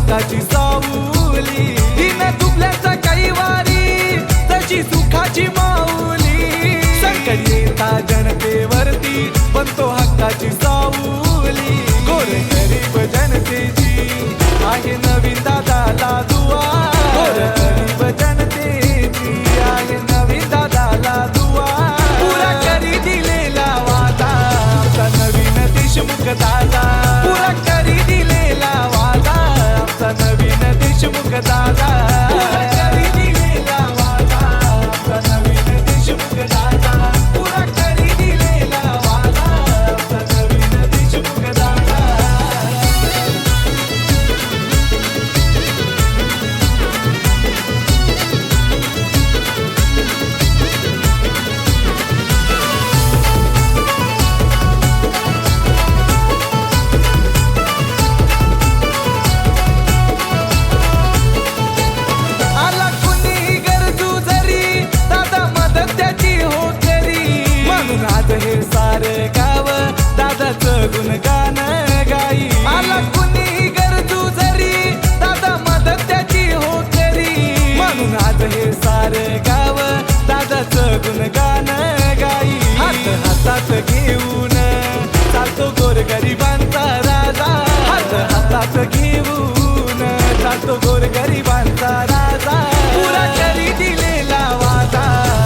हक्काची सावली, हिनं तुपल्याचा काही वारी तशी सुखाची माऊली. संकट येता जनतेवरती बनतो हक्काची सावली. गोर गरीब जनतेची आहे नवीन दादाला दुआ. गोर गरीब जनतेची आहे नवीन दादाला दुआ. पुरा करी दिलेला वादा आमचा नवीन देशमुख दादा. पुरा करी दिलेला वादा आमचा नवीन देशमुख दादा. पुरा करी दिलेला वादा आमचा नवीन देशमुख दादा. पुरा करी दिलेला वादा आमचा नवीन देशमुख दादा. आला कुणी गरजू जरी दादा मदत त्याची हो करी. म्हणून आज हे सारे गाव दादाचं गुणगान गाई. आला कुणी गरजू जरी दादा मदत त्याची हो करी. म्हणून आज हे सारे गाव दादाचं गुणगान गाई. हात हातात घेऊन चालतो गोरगरिबांचा राजा. हात हातात घेऊन चालतो गोरगरिबांचा राजा. पुरा करी दिलेला वादा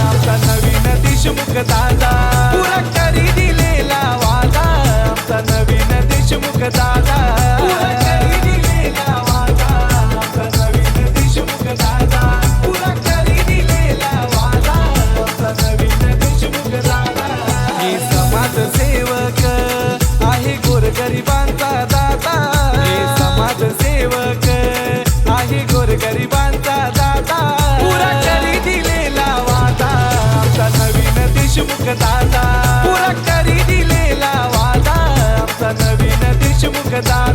आमचा नवीन देशमुख दादा. पुरा करी दिलेला वादा आमचा नवीन देशमुख दादा. पुरा करी दिलेला वादा आमचा नवीन देशमुख दादा. पुरा करी दिलेला वादा आमचा नवीन देशमुख दादा. हे समाजसेवक आहे गोरगरिबांचा दादा. हे समाजसेवक आहे गोरगरिबांचा दादा. पुरा करी दिलेला वादा आमचा नवीन देशमुख दादा. पुरा करी दिलेला वादा आमचा नवीन देशमुख दादा.